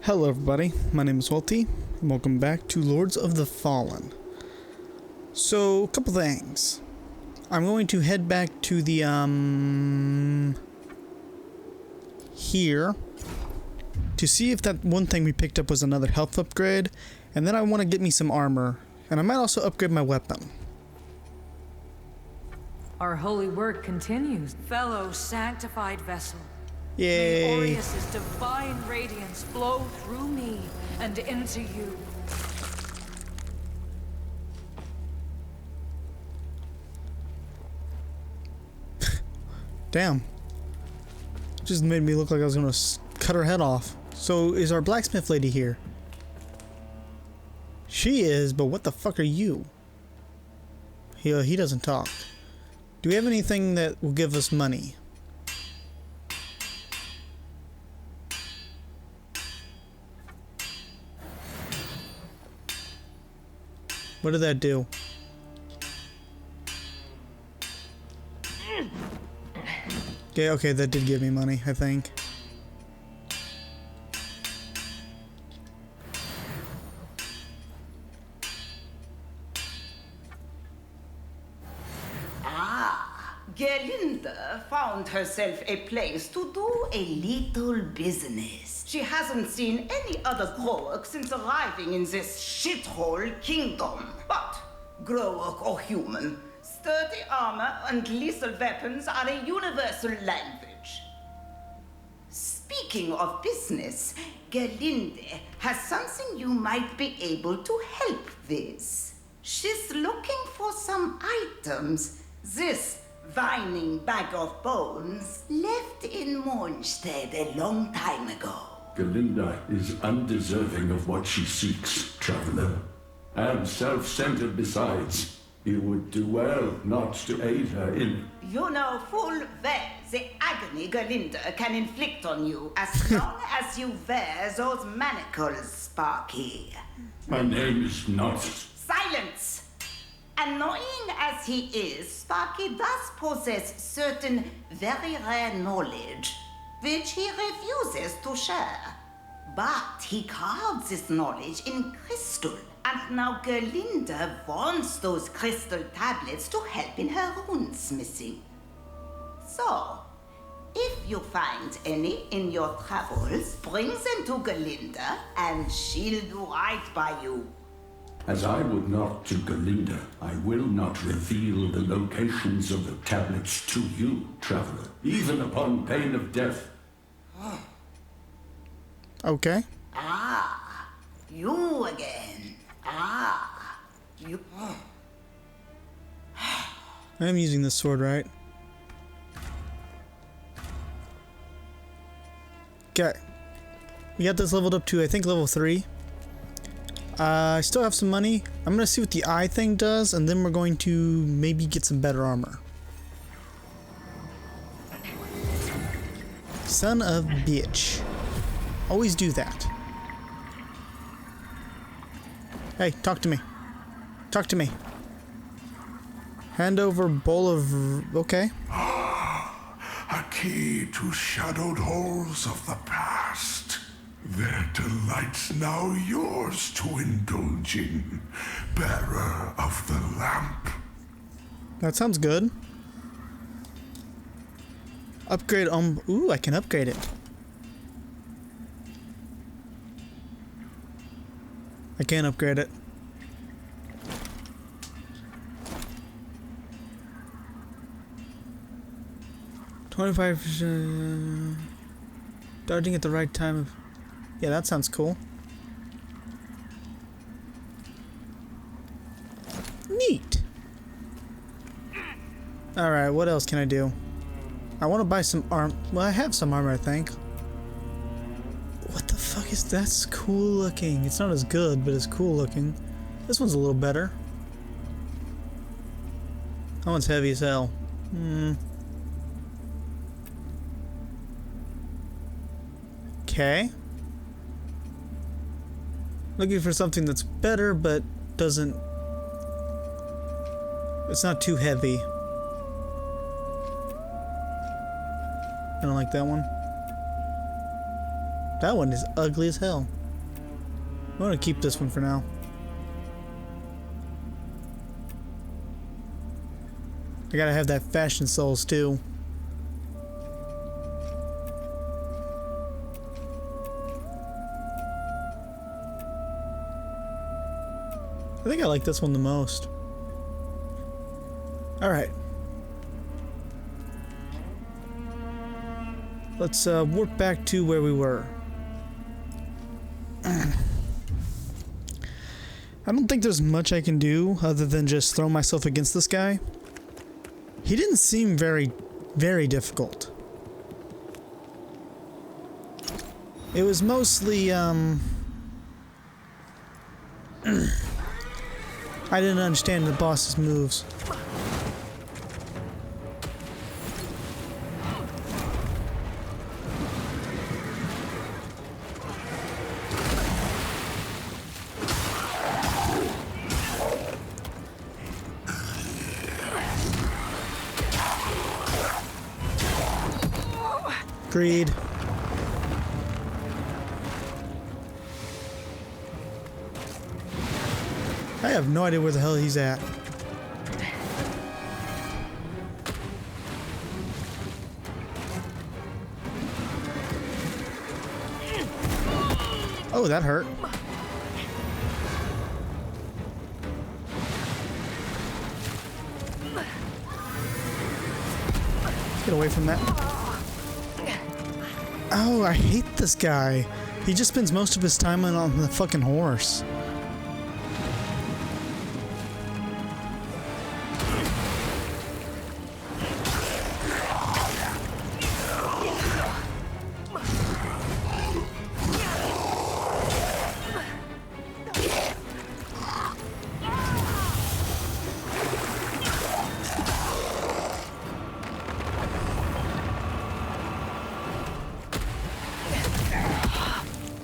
Hello everybody, my name is Walty, and welcome back to Lords of the Fallen. So, a couple things. I'm going to head back to the, here, to see if that one thing we picked up was another health upgrade, and then I want to get me some armor, and I might also upgrade my weapon. Our holy work continues, fellow sanctified vessel. Yay! May Aureus' divine radiance flow through me and into you. Damn. Just made me look like I was gonna cut her head off. So, is our blacksmith lady here? She is, but what the fuck are you? He doesn't talk. Do we have anything that will give us money? What did that do? Okay, that did give me money, I think. Gerlinda found herself a place to do a little business. She hasn't seen any other Growok since arriving in this shithole kingdom. But, Growok or human, sturdy armor and lethal weapons are a universal language. Speaking of business, Gerlinde has something you might be able to help with. She's looking for some items. This vining bag of bones left in Mornstead a long time ago. Gerlinda is undeserving of what she seeks, traveler. And self-centered besides. You would do well not to aid her in... You know full well the agony Gerlinda can inflict on you as long as you wear those manacles, Sparky. My name is not... Silence! Annoying as he is, Sparky does possess certain very rare knowledge, which he refuses to share. But he carved this knowledge in crystal, and now Gerlinda wants those crystal tablets to help in her runesmithing. So, if you find any in your travels, bring them to Gerlinda, and she'll do right by you. As I would not to Gerlinda, I will not reveal the locations of the tablets to you, traveler, even upon pain of death. Okay. You again. You... I'm using this sword, right? Okay. We got this leveled up to, I think, level 3. I still have some money. I'm gonna see what the eye thing does, and then we're going to maybe get some better armor. Son of bitch. Always do that. Hey, talk to me. Talk to me. Hand over bowl of... okay. A key to shadowed halls of the past. Their delights now yours to indulge in, bearer of the lamp. That sounds good. Upgrade ooh, I can upgrade it. I can't upgrade it. $25 dodging at the right time of... yeah, that sounds cool. Neat. Alright, what else can I do? I want to buy some armor. Well, I have some armor, I think. What the fuck is that? That's cool looking. It's not as good, but it's cool looking. This one's a little better. That one's heavy as hell. Okay. Looking for something that's better, but doesn't... it's not too heavy. I don't like that one. That one is ugly as hell. I'm gonna keep this one for now. I gotta have that Fashion Souls too. I think I like this one the most. Alright. Let's warp back to where we were. I don't think there's much I can do other than just throw myself against this guy. He didn't seem very, very difficult. It was mostly, I didn't understand the boss's moves. Greed. I have no idea where the hell he's at. Oh, that hurt. Get away from that. Oh, I hate this guy. He just spends most of his time on the fucking horse.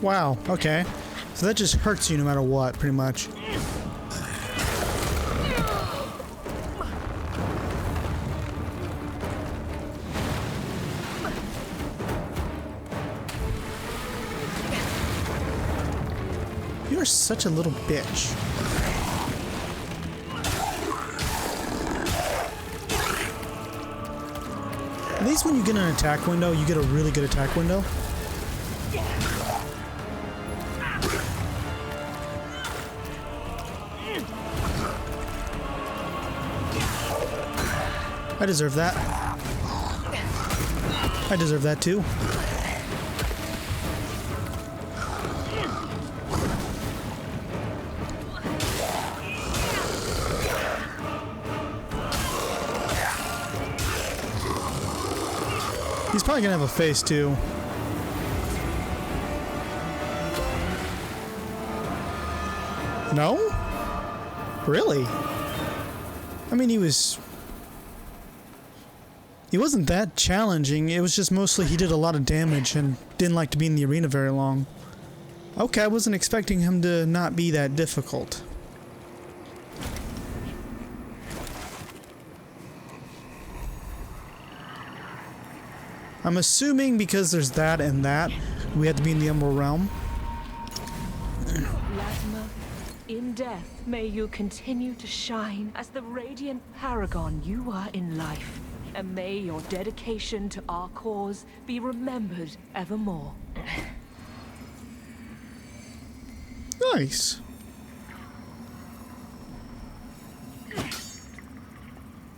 Wow, okay. So that just hurts you no matter what, pretty much. You are such a little bitch. At least when you get an attack window, you get a really good attack window. I deserve that. I deserve that too. He's probably gonna have a face too. No? Really? I mean, he wasn't that challenging. It was just mostly he did a lot of damage and didn't like to be in the arena very long. Okay, I wasn't expecting him to not be that difficult. I'm assuming because there's that and that, we had to be in the Emerald Realm. Latimer, in death, may you continue to shine as the radiant paragon you are in life. And may your dedication to our cause be remembered evermore. Nice.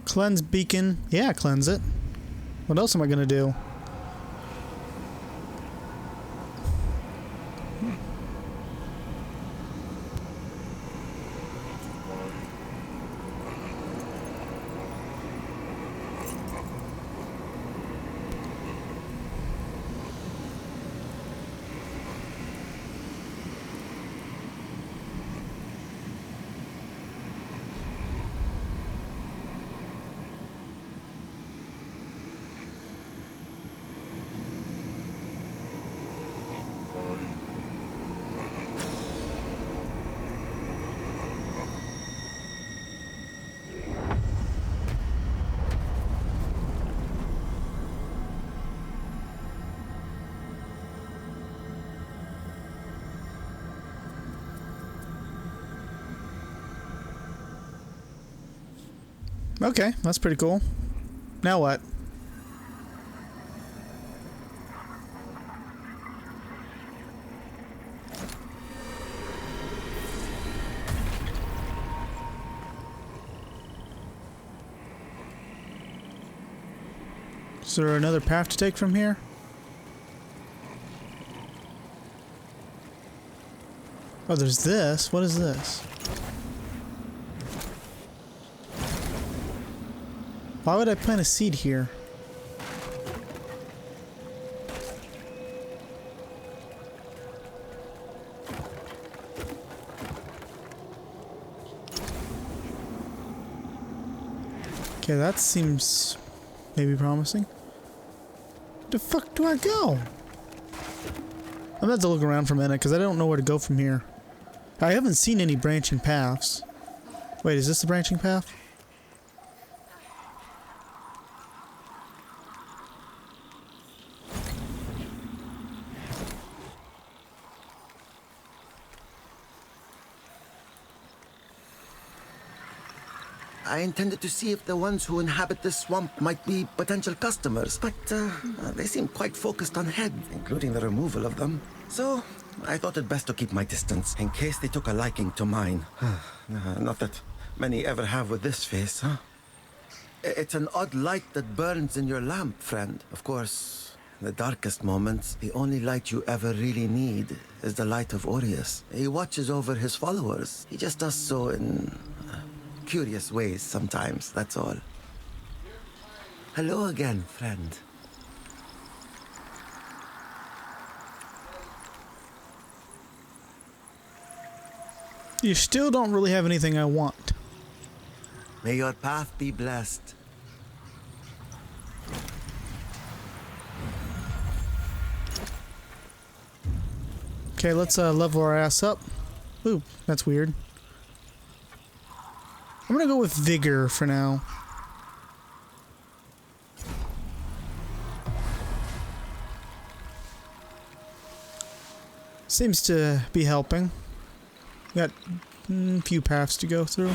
Cleanse beacon. Yeah, cleanse it. What else am I gonna do? Okay, that's pretty cool. Now what? Is there another path to take from here? Oh, there's this. What is this? Why would I plant a seed here? Okay, that seems maybe promising. The fuck do I go? I'm gonna have to look around for a minute because I don't know where to go from here. I haven't seen any branching paths. Wait, is this the branching path? I intended to see if the ones who inhabit this swamp might be potential customers, but they seem quite focused on head, including the removal of them. So I thought it best to keep my distance, in case they took a liking to mine. Not that many ever have with this face, huh? It's an odd light that burns in your lamp, friend. Of course, in the darkest moments, the only light you ever really need is the light of Aureus. He watches over his followers. He just does so in curious ways sometimes, that's all. Hello again, friend. You still don't really have anything I want. May your path be blessed. Okay, let's level our ass up. Ooh, that's weird. I'm gonna go with vigor for now. Seems to be helping. Got a few paths to go through.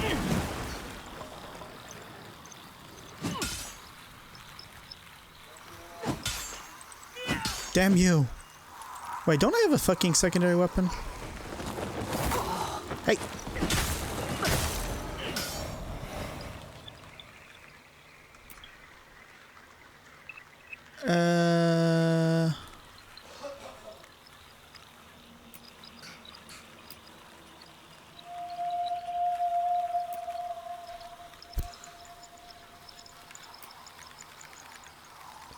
Damn you. Wait, don't I have a fucking secondary weapon? Hey.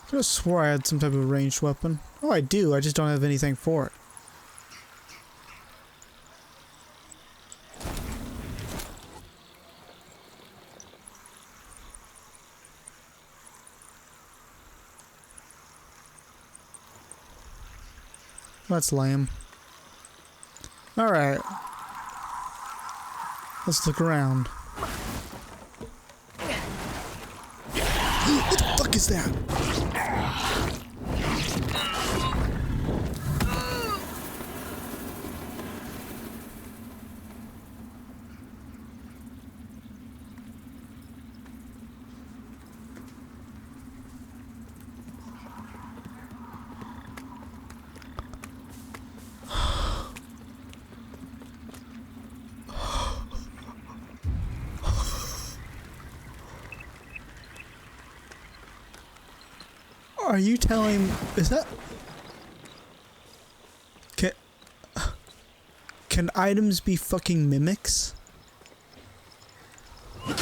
I could have swore I had some type of ranged weapon. Oh, I do. I just don't have anything for it. That's lame. Alright. Let's look around. What the fuck is that? Are you telling... Is that... Can items be fucking mimics? Well,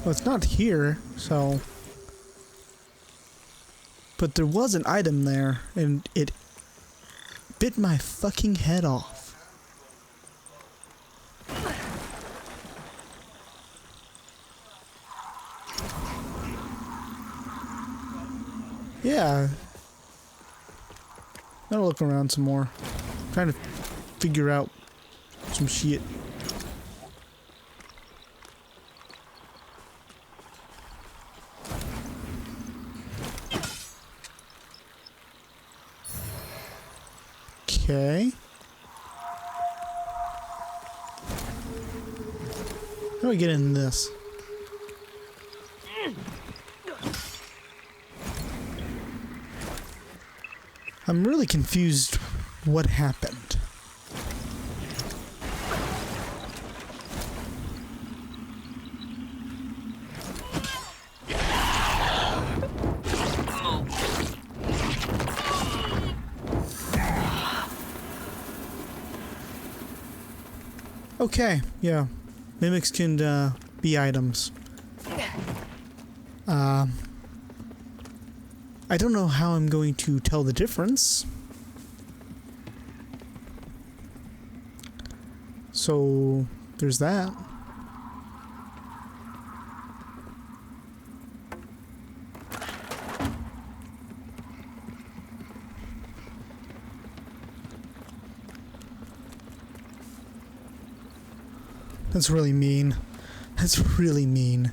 it's not here, so... But there was an item there, and it bit my fucking head off. Yeah. Gotta look around some more. Trying to figure out some shit. Okay. How do I get in this? I'm really confused what happened. Okay, yeah. Mimics can be items. I don't know how I'm going to tell the difference. So, there's that. That's really mean. That's really mean.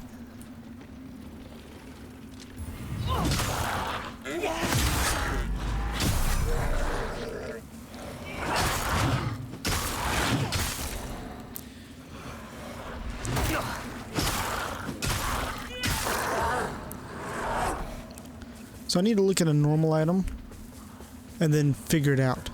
So I need to look at a normal item and then figure it out.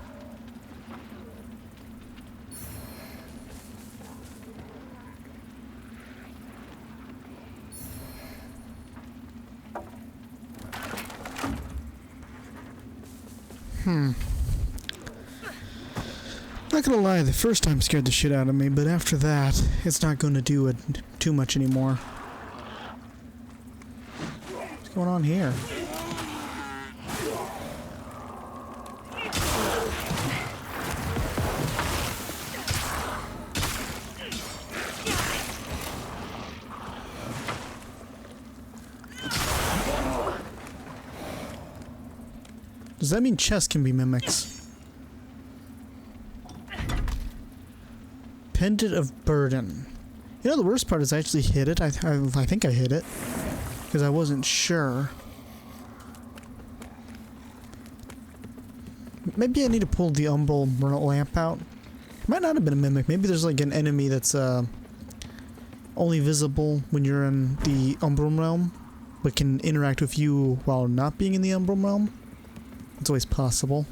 Not gonna lie, the first time scared the shit out of me, but after that, it's not gonna do it too much anymore. What's going on here? Does that mean chests can be mimics? Pendant of Burden. You know, the worst part is I actually hit it. I think I hit it. Because I wasn't sure. Maybe I need to pull the umbral lamp out. It might not have been a mimic. Maybe there's like an enemy that's only visible when you're in the umbral realm, but can interact with you while not being in the umbral realm. It's always possible.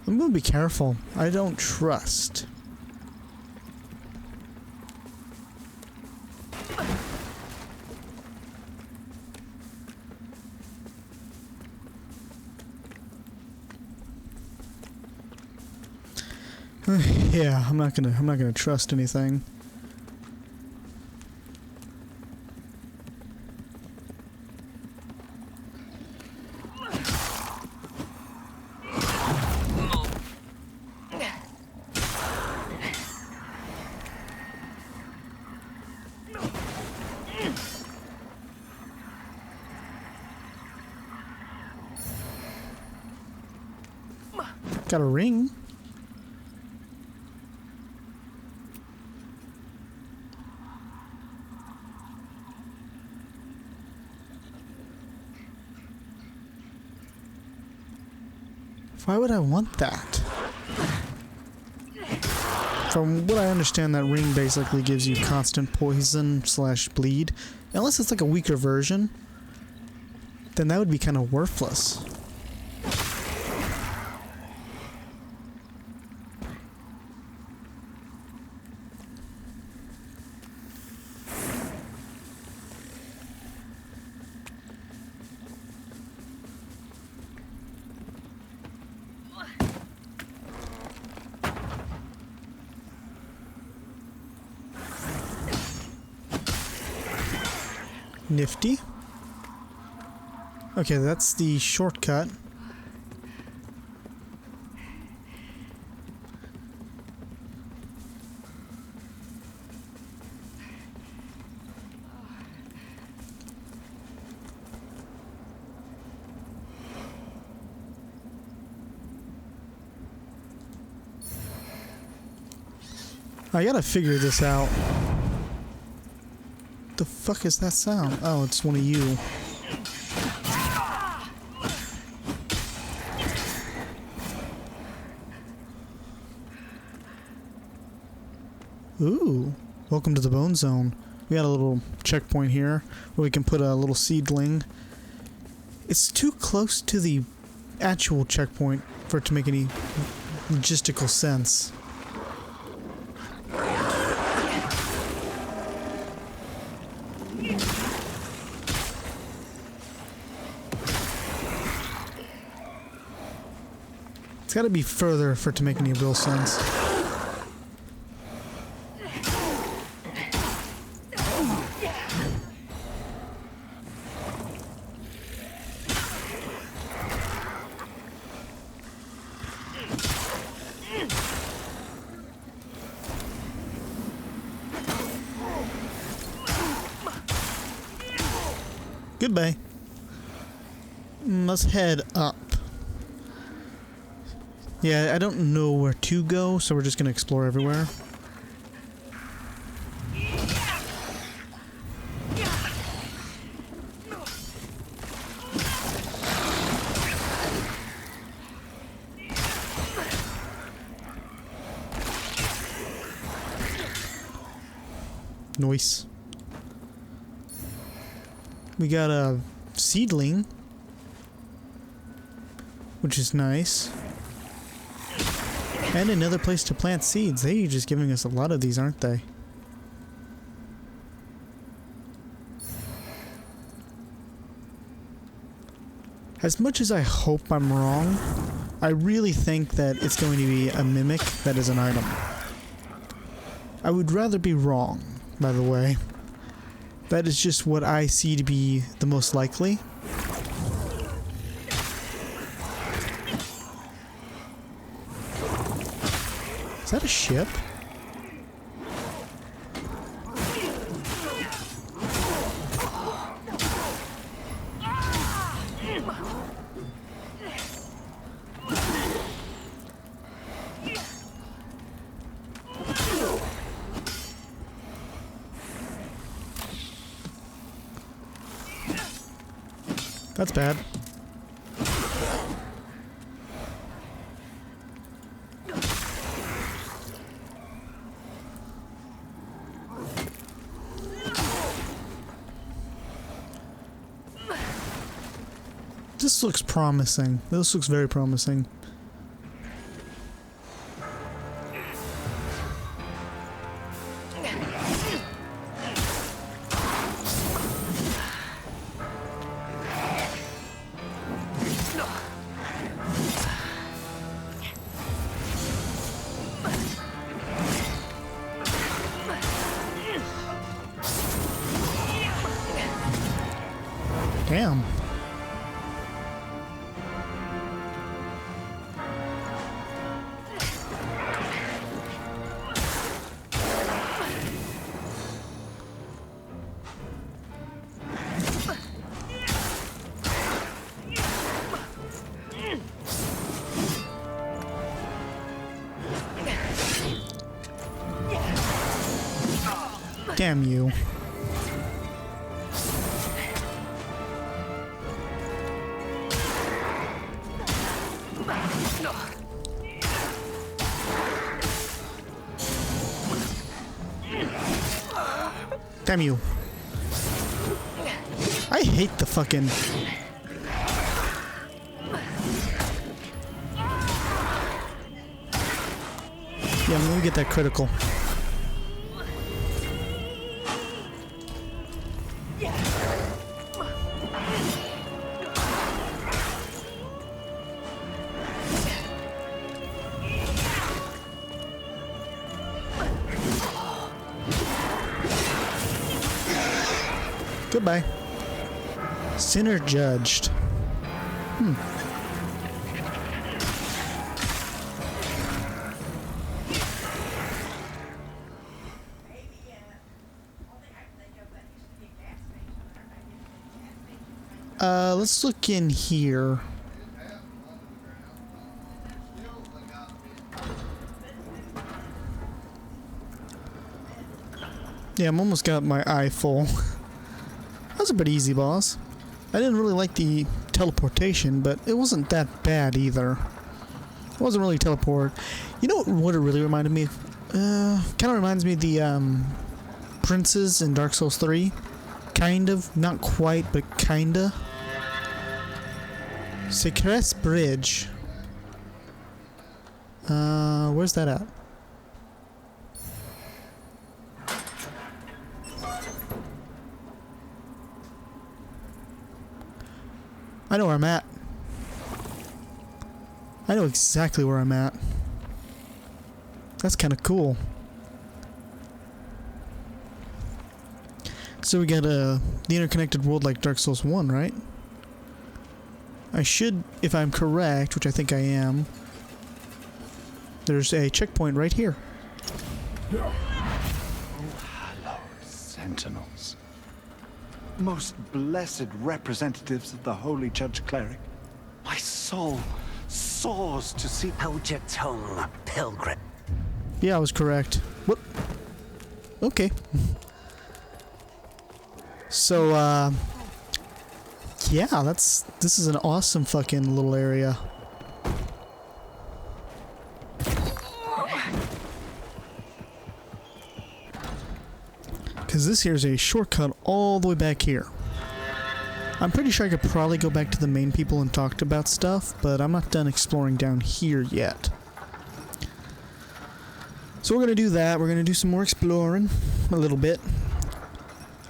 I'm gonna be careful. I don't trust. Yeah, I'm not gonna trust anything. Got a ring. Why would I want that? From what I understand, that ring basically gives you constant poison / bleed. Unless it's like a weaker version, then that would be kind of worthless. Nifty. Okay, that's the shortcut. I gotta figure this out. fuck is that sound? Oh, it's one of you. Ooh, welcome to the Bone Zone. We got a little checkpoint here where we can put a little seedling. It's too close to the actual checkpoint for it to make any logistical sense. It's got to be further for it to make any real sense. Goodbye. Let's head up. Yeah, I don't know where to go, so we're just gonna explore everywhere. Nice. We got a seedling, which is nice. And another place to plant seeds. They're just giving us a lot of these, aren't they? As much as I hope I'm wrong, I really think that it's going to be a mimic that is an item. I would rather be wrong, by the way. That is just what I see to be the most likely. Is that a ship? That's bad. This looks promising. This looks very promising. Damn. Damn you. Damn you. I hate the fucking... Yeah, let me get that critical. Goodbye. Sinner judged. Let's look in here. Yeah, I'm almost got my eye full. was a pretty easy boss. I didn't really like the teleportation, but it wasn't that bad either. It wasn't really teleport. You know what it really reminded me of? Kind of reminds me of the princes in Dark Souls 3. Kind of. Not quite, but kinda. Secret Bridge. Where's that at? I know where I'm at. I know exactly where I'm at. That's kind of cool. So we got the interconnected world like Dark Souls 1, right? I should, if I'm correct, which I think I am, there's a checkpoint right here. Oh, hello, sentinels. Most blessed representatives of the Holy Judge Cleric. My soul soars to see. Hold your tongue, pilgrim. Yeah, I was correct. Whoop. Okay. So, yeah, this is an awesome fucking little area. Because this here is a shortcut all the way back here. I'm pretty sure I could probably go back to the main people and talk about stuff, but I'm not done exploring down here yet. So we're going to do that. We're going to do some more exploring a little bit.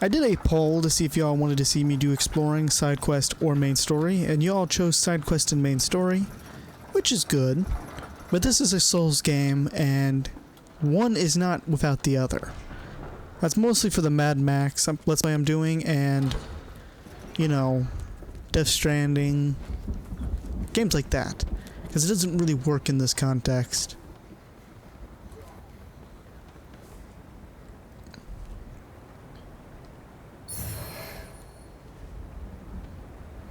I did a poll to see if y'all wanted to see me do exploring, side quest, or main story, and y'all chose side quest and main story, which is good. But this is a Souls game, and one is not without the other. That's mostly for the Mad Max Let's Play I'm doing, and, you know, Death Stranding, games like that. Because it doesn't really work in this context.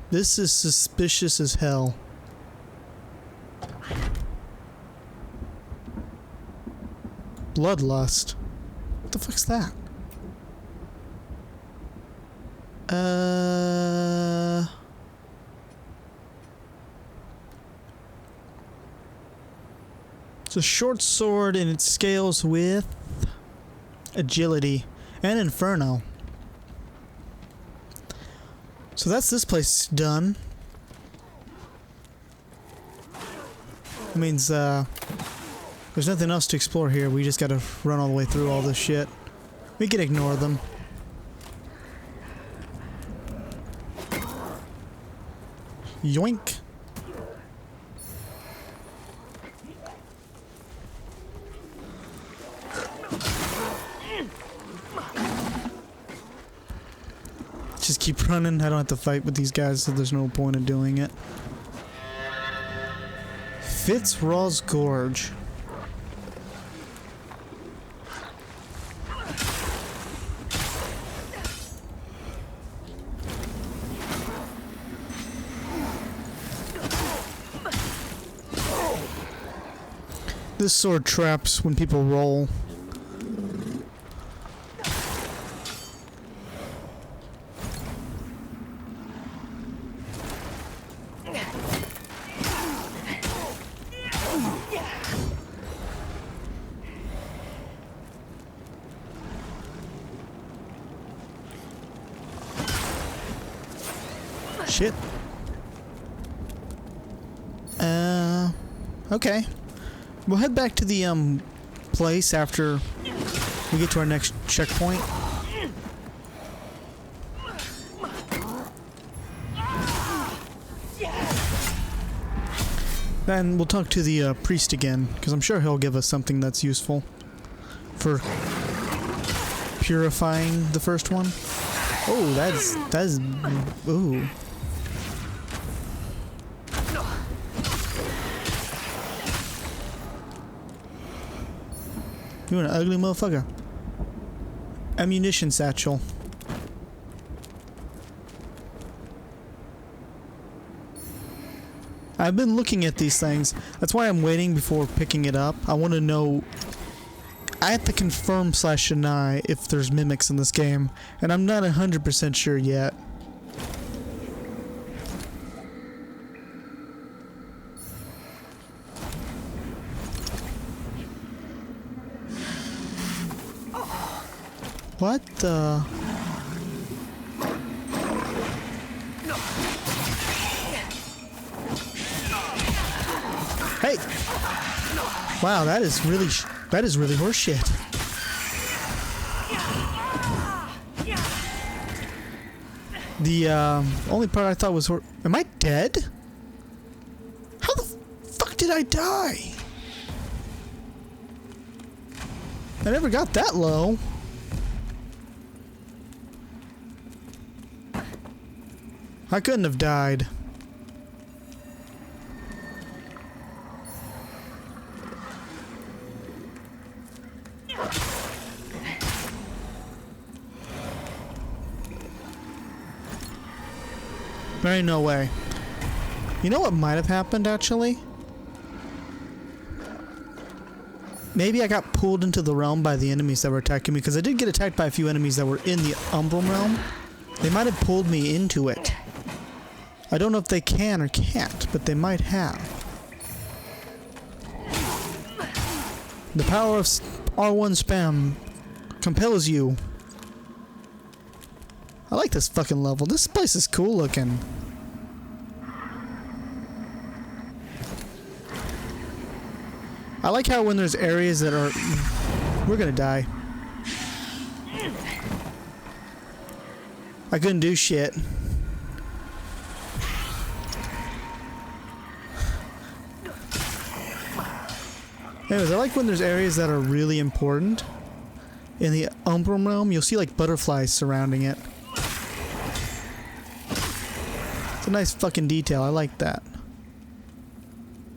This is suspicious as hell. Bloodlust. What the fuck's that? It's a short sword and it scales with agility and inferno. So that's this place done. That means there's nothing else to explore here. We just gotta run all the way through all this shit. We can ignore them. Yoink. Just keep running. I don't have to fight with these guys, so there's no point in doing it. Fitzraw's Gorge. This sword traps when people roll. Shit. Okay. We'll head back to the, place after we get to our next checkpoint. Then we'll talk to the, priest again, because I'm sure he'll give us something that's useful for purifying the first one. Oh, that's, ooh. You're an ugly motherfucker. Ammunition satchel. I've been looking at these things. That's why I'm waiting before picking it up. I want to know... I have to confirm / deny if there's mimics in this game, and I'm not 100% sure yet. What the? Hey! Wow, that is really horseshit. The only part I thought was am I dead? How the fuck did I die? I never got that low. I couldn't have died. There ain't no way. You know what might have happened, actually? Maybe I got pulled into the realm by the enemies that were attacking me, because I did get attacked by a few enemies that were in the Umbral realm. They might have pulled me into it. I don't know if they can or can't, but they might have. The power of R1 spam compels you. I like this fucking level. This place is cool looking. I like how when there's areas that are... We're gonna die. I couldn't do shit. Anyways, I like when there's areas that are really important. In the Umbral realm, you'll see like butterflies surrounding it. It's a nice fucking detail. I like that.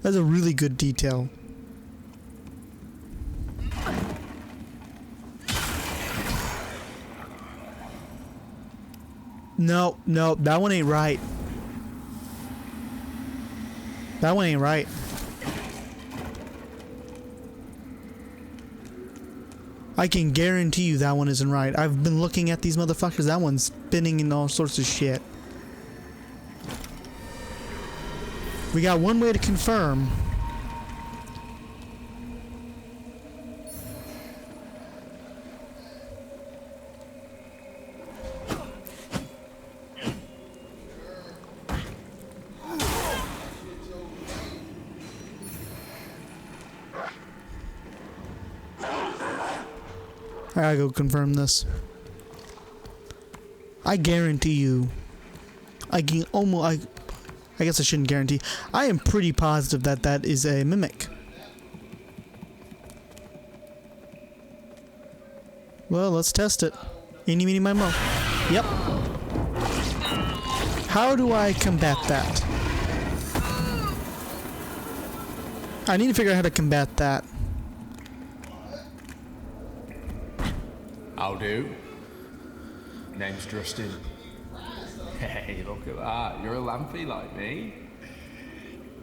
That's a really good detail. No, that one ain't right. That one ain't right. I can guarantee you that one isn't right. I've been looking at these motherfuckers. That one's spinning in all sorts of shit. We got one way to confirm. I gotta go confirm this. I guarantee you. I guess I shouldn't guarantee. I am pretty positive that that is a mimic. Well, let's test it. Eeny, meeny, miny, moe. Yep. How do I combat that? I need to figure out how to combat that. How do? Name's Justin. Hey, look at that. You're a lampy like me.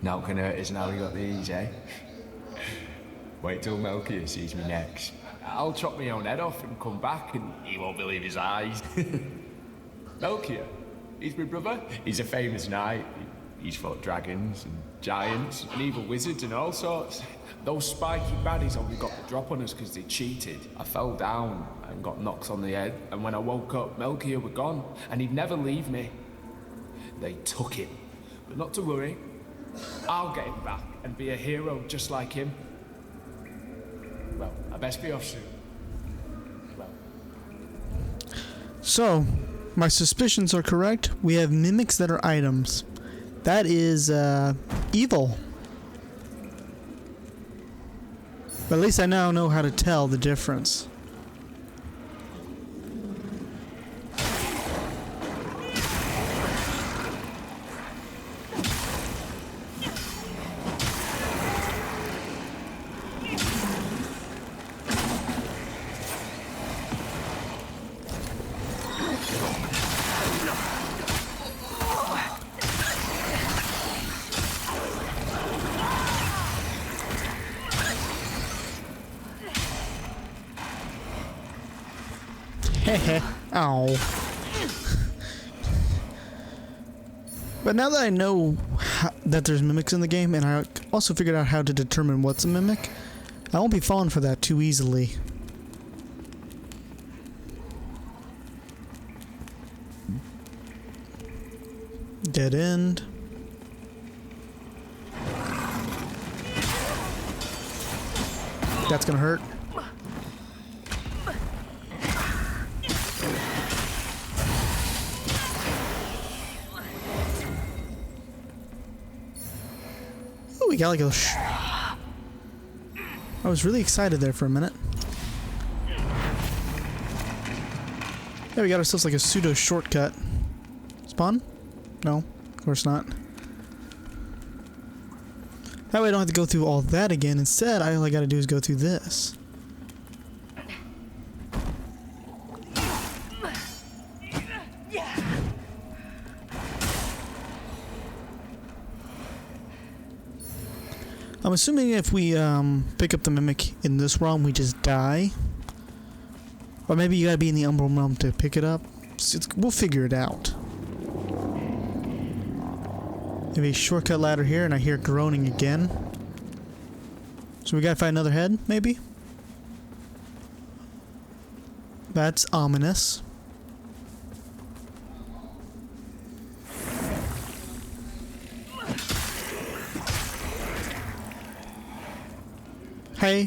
Now can hurt us now we got these, eh? Wait till Melchior sees me next. I'll chop my own head off and come back and he won't believe his eyes. Melchior? He's my brother. He's a famous knight. He's fought dragons and giants and evil wizards and all sorts. Those spiky baddies only got the drop on us because they cheated. I fell down and got knocks on the head, and when I woke up, Melchior were gone, and he'd never leave me. They took him, but not to worry. I'll get him back and be a hero just like him. Well, I best be off soon. Well. So, my suspicions are correct. We have mimics that are items. That is, evil. But at least I now know how to tell the difference. Ow. But now that I know that there's mimics in the game, and I also figured out how to determine what's a mimic, I won't be falling for that too easily. Dead end. That's gonna hurt. Ooh, we got like a I was really excited there for a minute. Yeah, we got ourselves like a pseudo shortcut. Spawn? No, of course not. That way I don't have to go through all that again. Instead, all I gotta do is go through this. I'm assuming if we pick up the mimic in this realm, we just die. Or maybe you gotta be in the Umbral realm to pick it up. We'll figure it out. Maybe a shortcut ladder here, and I hear groaning again. So we gotta find another head, maybe? That's ominous. Hey.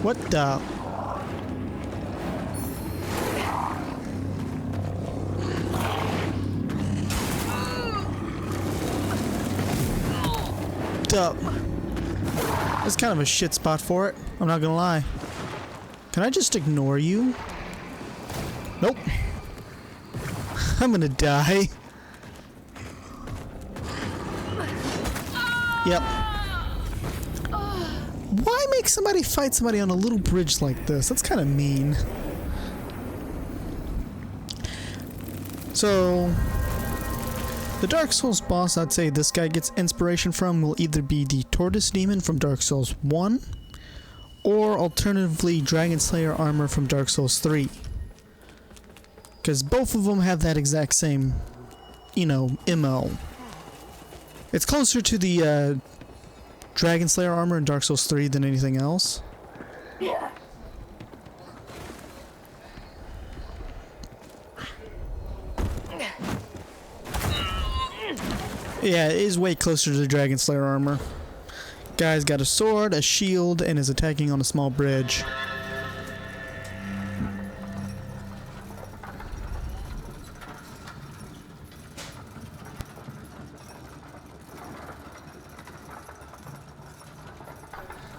What the? Up. That's kind of a shit spot for it. I'm not gonna lie. Can I just ignore you? Nope. I'm gonna die. Yep. Why make somebody fight somebody on a little bridge like this? That's kind of mean. So, the Dark Souls boss I'd say this guy gets inspiration from will either be the Tortoise Demon from Dark Souls 1, or alternatively Dragon Slayer armor from Dark Souls 3. Because both of them have that exact same, you know, MO. It's closer to the Dragon Slayer armor in Dark Souls 3 than anything else. Yeah. Yeah, it is way closer to the Dragon Slayer armor. Guy's got a sword, a shield, and is attacking on a small bridge.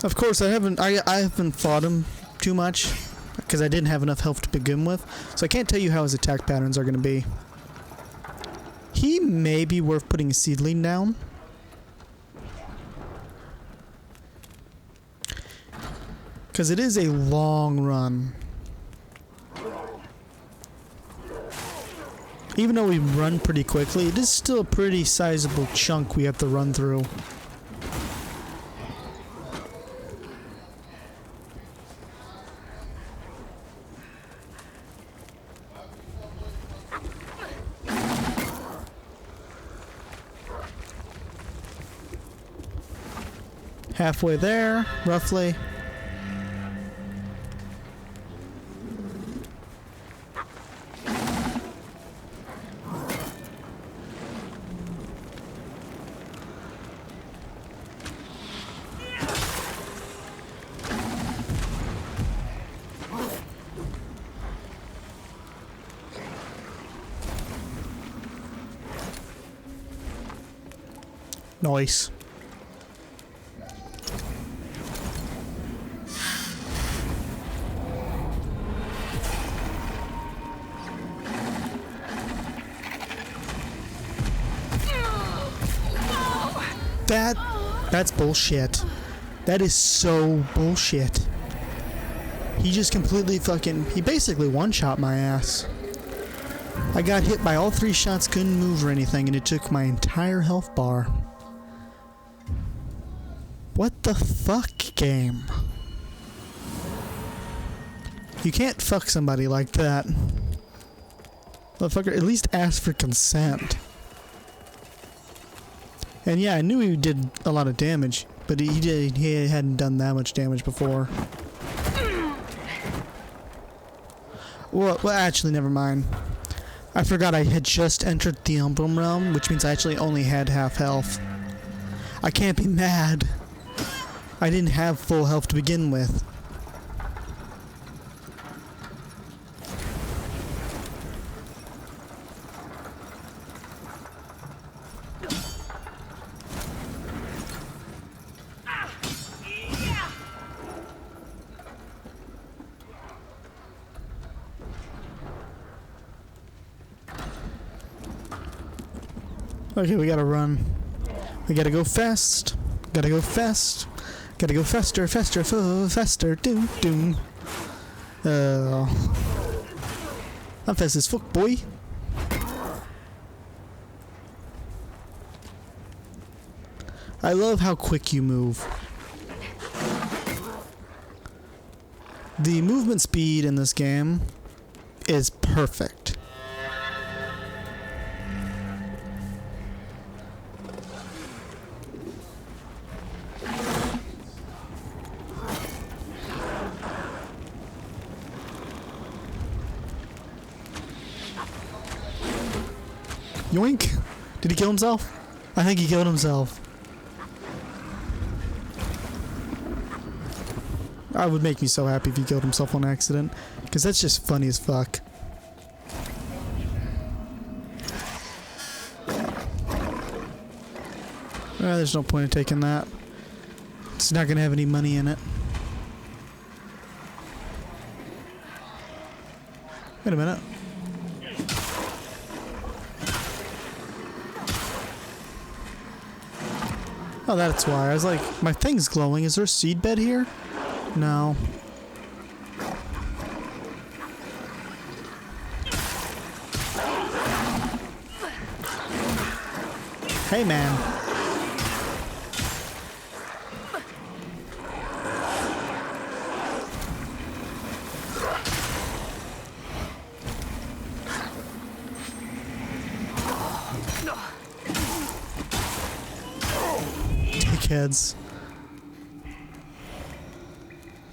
Of course, I haven't fought him too much because I didn't have enough health to begin with, so I can't tell you how his attack patterns are going to be. He may be worth putting a seedling down. Because it is a long run. Even though we run pretty quickly, it is still a pretty sizable chunk we have to run through. Halfway there, roughly. Nice. That's bullshit. That is so bullshit. He just completely he basically one-shot my ass. I got hit by all 3 shots, couldn't move or anything, and it took my entire health bar. What the fuck, game? You can't fuck somebody like that. Motherfucker, at least ask for consent. And yeah, I knew he did a lot of damage, but he hadn't done that much damage before. Well, actually, never mind. I forgot I had just entered the Umbral Realm, which means I actually only had half health. I can't be mad. I didn't have full health to begin with. Okay, we gotta run. We gotta go fast. Gotta go fast. Gotta go faster, faster, faster. Doom, doom. I'm fast as fuck, boy. I love how quick you move. The movement speed in this game is perfect. Yoink! Did he kill himself? I think he killed himself. That would make me so happy if he killed himself on accident, because that's just funny as fuck. There's no point in taking that. It's not gonna have any money in it. Wait a minute. Oh, that's why. I was like, my thing's glowing. Is there a seed bed here? No. Hey, man. Dickheads.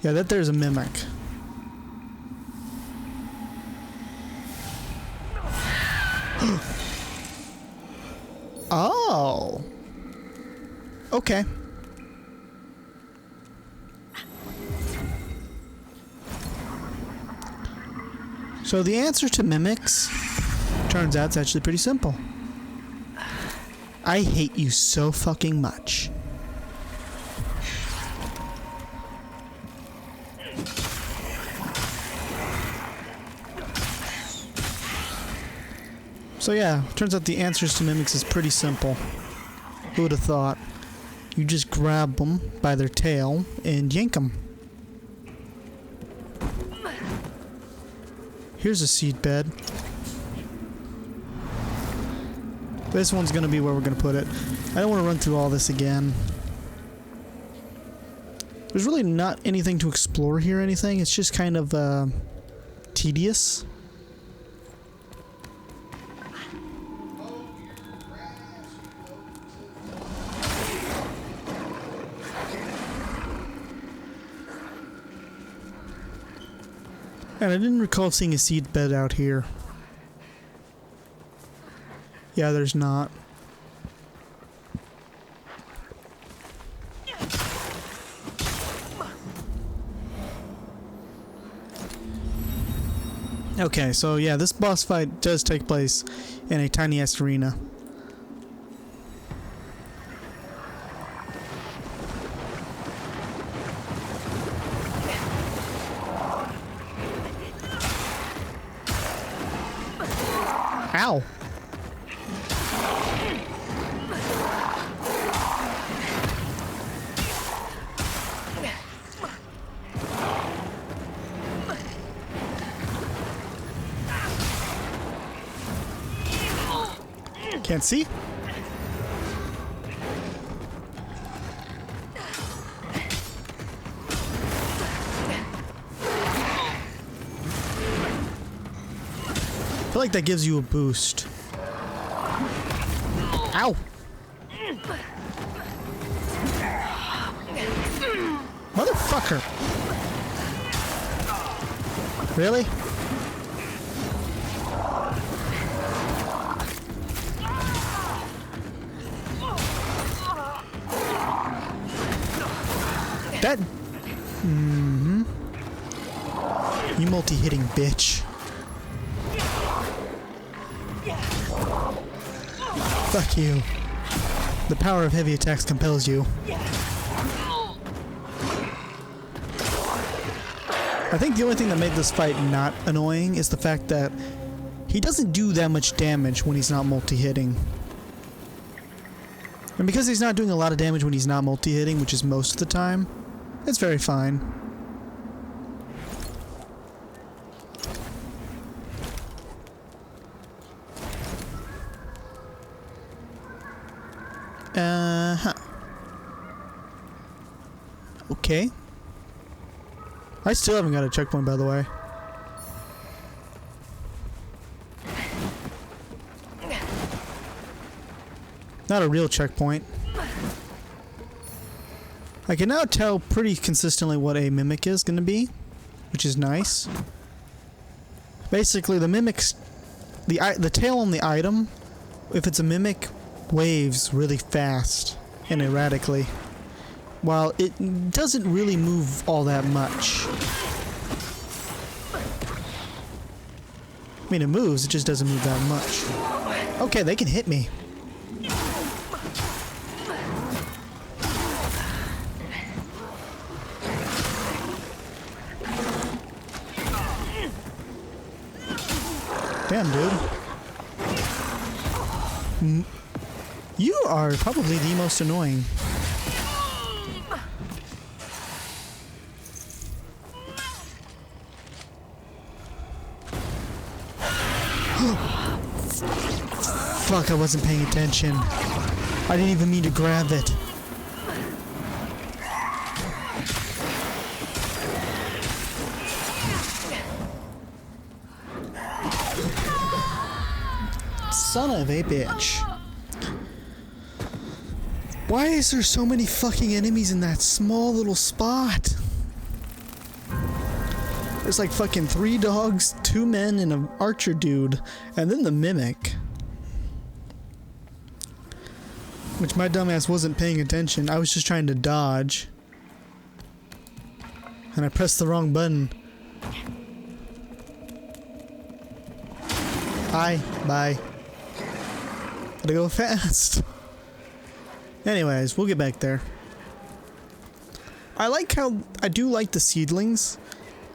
Yeah, that there's a mimic. Oh. Okay. So the answer to mimics turns out it's actually pretty simple. I hate you so fucking much. So yeah, turns out the answers to mimics is pretty simple. Who would have thought? You just grab them by their tail and yank them. Here's a seed bed. This one's gonna be where we're gonna put it. I don't want to run through all this again. There's really not anything to explore here or anything. It's just kind of tedious. And I didn't recall seeing a seed bed out here. Yeah, there's not. Okay, so yeah, this boss fight does take place in a tiny ass arena. Ow! Can't see? feel like that gives you a boost. Ow! Motherfucker! Really? That... You multi-hitting bitch. Fuck you. The power of heavy attacks compels you. I think the only thing that made this fight not annoying is the fact that he doesn't do that much damage when he's not multi-hitting. And because he's not doing a lot of damage when he's not multi-hitting, which is most of the time, it's very fine. Okay. I still haven't got a checkpoint, by the way. Not a real checkpoint. I can now tell pretty consistently what a mimic is going to be, which is nice. Basically, the mimic's... the tail on the item, if it's a mimic, waves really fast and erratically, while it doesn't really move all that much. I mean, it moves, it just doesn't move that much. Okay, they can hit me. Damn, dude. You are probably the most annoying. Fuck, I wasn't paying attention. I didn't even mean to grab it. Son of a bitch. Why is there so many fucking enemies in that small little spot? There's like fucking 3 dogs, 2 men, and an archer dude, and then the mimic. Which my dumbass wasn't paying attention. I was just trying to dodge. And I pressed the wrong button. Hi, bye. Gotta go fast. Anyways, we'll get back there. I do like the seedlings.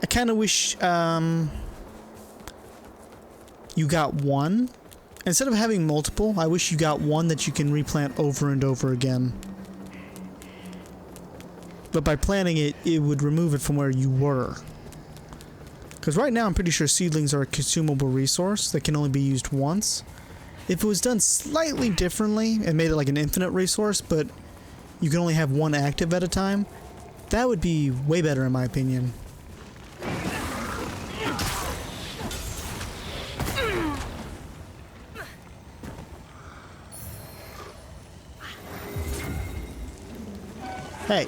I kind of wish you got one. Instead of having multiple, I wish you got one that you can replant over and over again. But by planting it, it would remove it from where you were. Because right now I'm pretty sure seedlings are a consumable resource that can only be used once. If it was done slightly differently and made it like an infinite resource, but you can only have one active at a time, that would be way better in my opinion. Hey.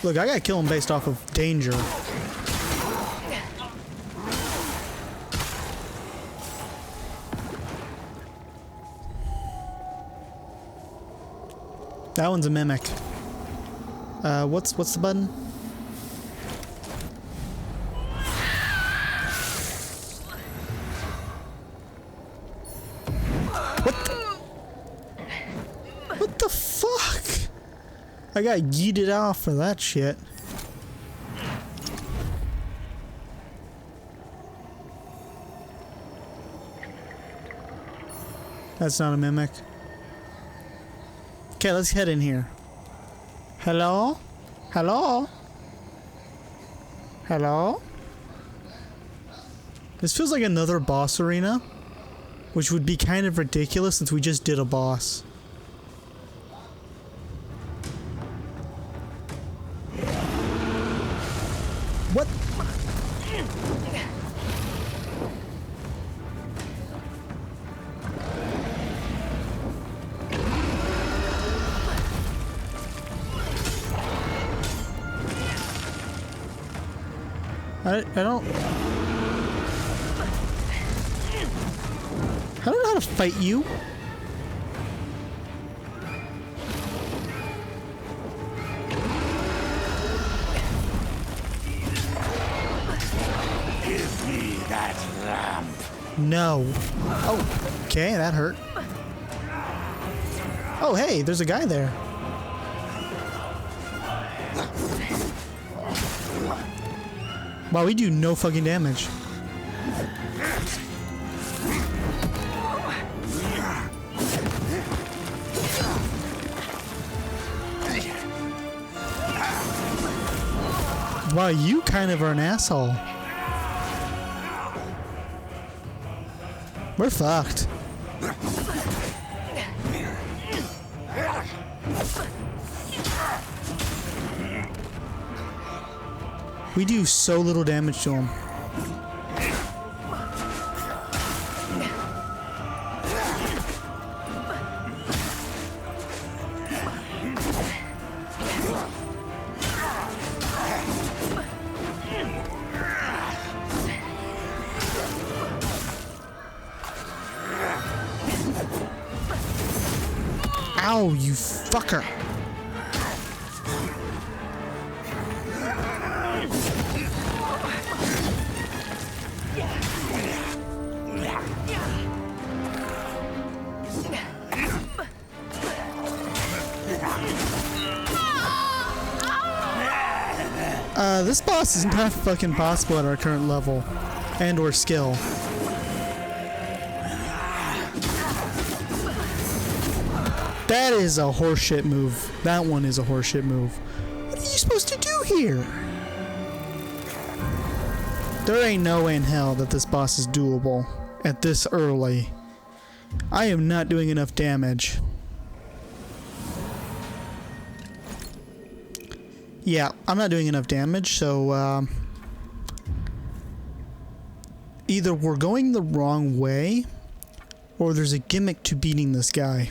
Look, I gotta kill him based off of danger. That one's a mimic. What's the button? What the fuck? I got yeeted off for that shit. That's not a mimic. Okay, let's head in here. Hello? Hello? Hello? This feels like another boss arena, which would be kind of ridiculous since we just did a boss. I don't know how to fight you. Give me that lamp. No. Oh, okay, that hurt. Oh, hey, there's a guy there. Wow, we do no fucking damage. Wow, you kind of are an asshole. We're fucked. We do so little damage to him. Ow, you fucker. This boss is not fucking possible at our current level and or skill. That is a horseshit move. That one is a horseshit move. What are you supposed to do here? There ain't no way in hell that this boss is doable at this early. I am not doing enough damage. Yeah, I'm not doing enough damage, so either we're going the wrong way or there's a gimmick to beating this guy.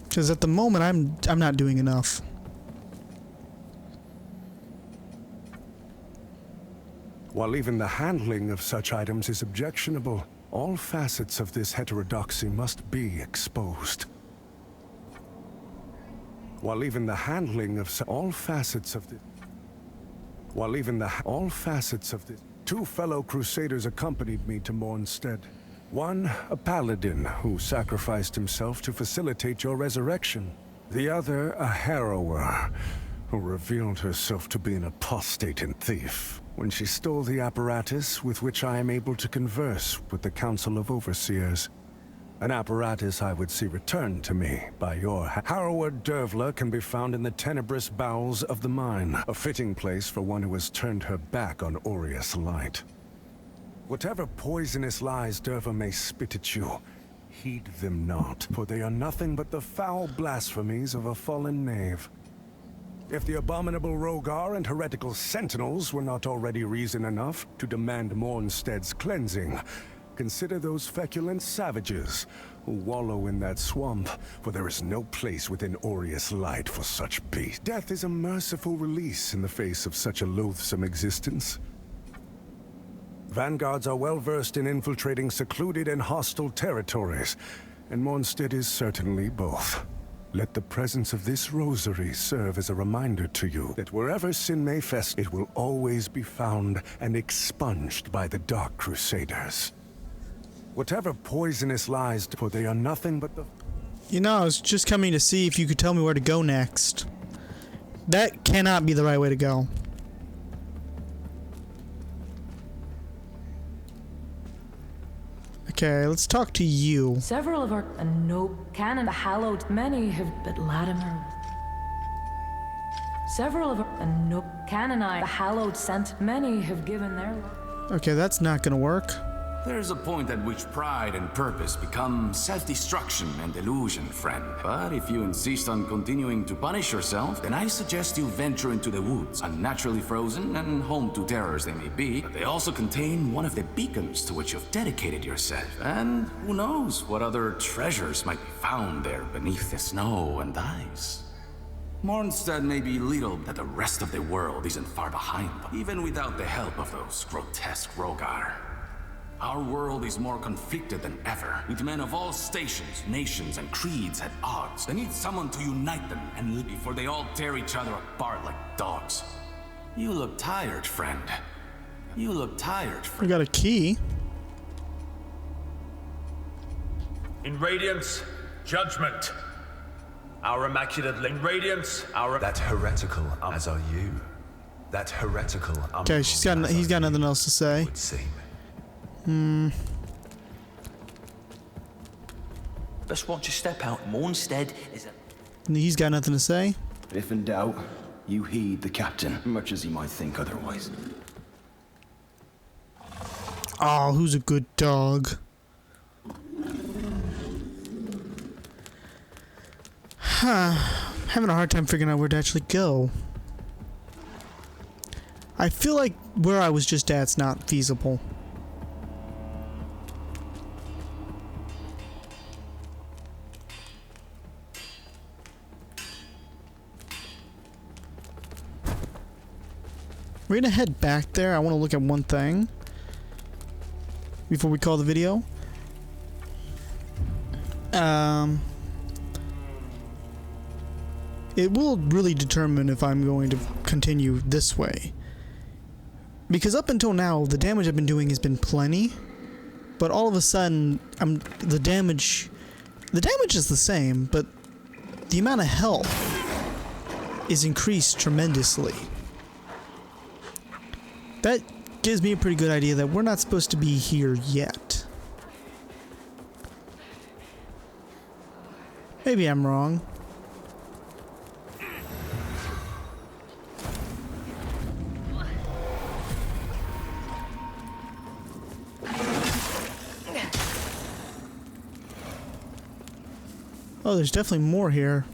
Because at the moment I'm not doing enough. While even the handling of such items is objectionable, all facets of this heterodoxy must be exposed. While even the handling of all facets of the two fellow crusaders accompanied me to Mornstead. One, a paladin who sacrificed himself to facilitate your resurrection. The other, a harrower who revealed herself to be an apostate and thief when she stole the apparatus with which I am able to converse with the Council of Overseers. An apparatus I would see returned to me by your Harrower Dervla can be found in the tenebrous bowels of the mine, a fitting place for one who has turned her back on Aureus Light. Whatever poisonous lies Derva may spit at you, heed them not, for they are nothing but the foul blasphemies of a fallen knave. If the abominable Rogar and heretical sentinels were not already reason enough to demand Mornstead's cleansing, consider those feculent savages who wallow in that swamp, for there is no place within Aureus Light for such beasts. Death is a merciful release in the face of such a loathsome existence. Vanguards are well versed in infiltrating secluded and hostile territories, and Mornstead is certainly both. Let the presence of this rosary serve as a reminder to you that wherever sin may fester, it will always be found and expunged by the Dark Crusaders. Whatever poisonous lies, for they are nothing but the... You know, I was just coming to see if you could tell me where to go next. That cannot be the right way to go. Okay, let's talk to you. Several of our noble canon hallowed, many have but Latimer. Several of our noble canonized, hallowed sent, many have given their life. Okay, that's not gonna work. There's a point at which pride and purpose become self-destruction and delusion, friend. But if you insist on continuing to punish yourself, then I suggest you venture into the woods, unnaturally frozen and home to terrors they may be, but they also contain one of the beacons to which you've dedicated yourself. And who knows what other treasures might be found there beneath the snow and ice. Mornstead may be little, but the rest of the world isn't far behind them, even without the help of those grotesque Rogar. Our world is more conflicted than ever, with men of all stations, nations, and creeds at odds. They need someone to unite them and live before they all tear each other apart like dogs. You look tired, friend. You look tired, friend. We got a key. In Radiance, judgment. Our immaculate in Radiance, our... That heretical, as are you. That heretical... Okay, he's got nothing else to say. Would seem. Just watch your step out. Mornstead is a... He's got nothing to say. If in doubt, you heed the captain, much as he might think otherwise. Oh, who's a good dog? Having a hard time figuring out where to actually go. I feel like where I was just at's not feasible. We're gonna head back there. I want to look at one thing before we call the video. It will really determine if I'm going to continue this way. Because up until now, the damage I've been doing has been plenty. But all of a sudden, the damage is the same, but the amount of health is increased tremendously. That gives me a pretty good idea that we're not supposed to be here yet. Maybe I'm wrong. Oh, there's definitely more here.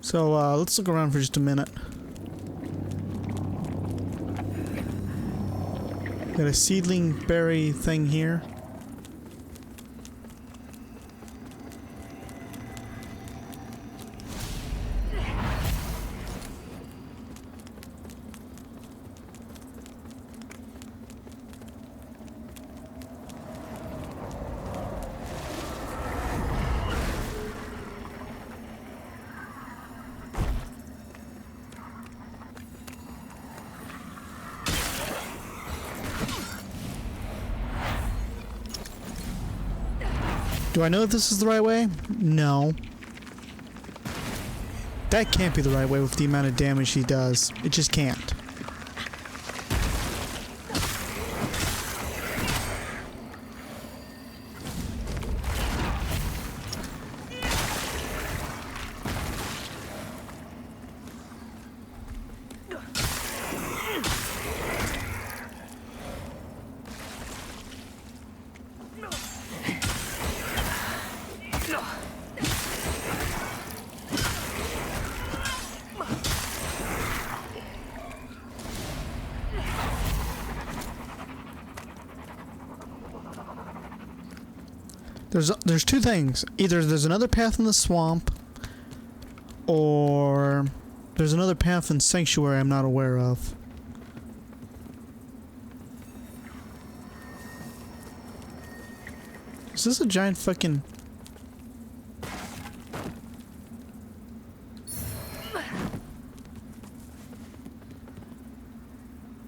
So, let's look around for just a minute. Got a seedling berry thing here. Do I know if this is the right way? No. That can't be the right way with the amount of damage he does. It just can't. There's two things. Either there's another path in the swamp, or there's another path in Sanctuary I'm not aware of. Is this a giant fucking...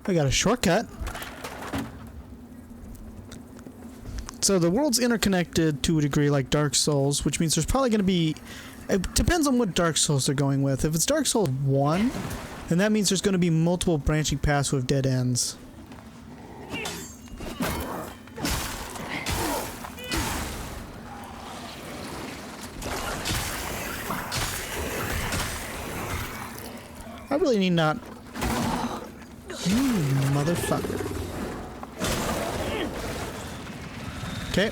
I got a shortcut. So the world's interconnected to a degree like Dark Souls, which means there's probably going to be... It depends on what Dark Souls they're going with. If it's Dark Souls 1, then that means there's going to be multiple branching paths with dead ends. I really need not... You motherfucker. Okay.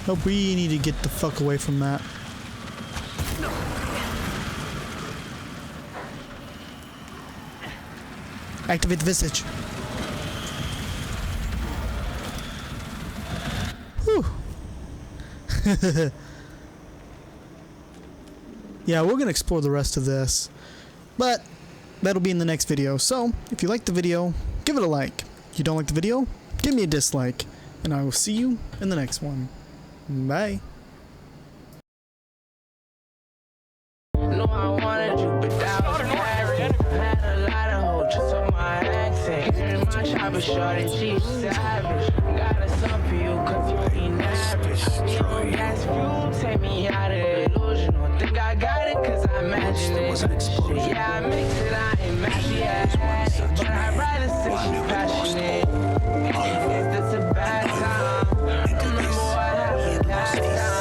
Nope, we need to get the fuck away from that. Activate visage. Whew. Yeah, we're gonna explore the rest of this, but that'll be in the next video. So, if you liked the video, give it a like. If you don't like the video, give me a dislike, and I will see you in the next one. Bye. No, I wanted you, but that was married. Had a lot of hoes just on my accent. In my chopper, shorty, cheap savage. Got a song for you, cause you ain't average. Gas fuel, take me out of illusion. Don't think I got it, cause I imagine it. Yeah, I mix it, I ain't mad yet. But I'd rather say she's passionate. Is this a bad time? Remember what happened last time?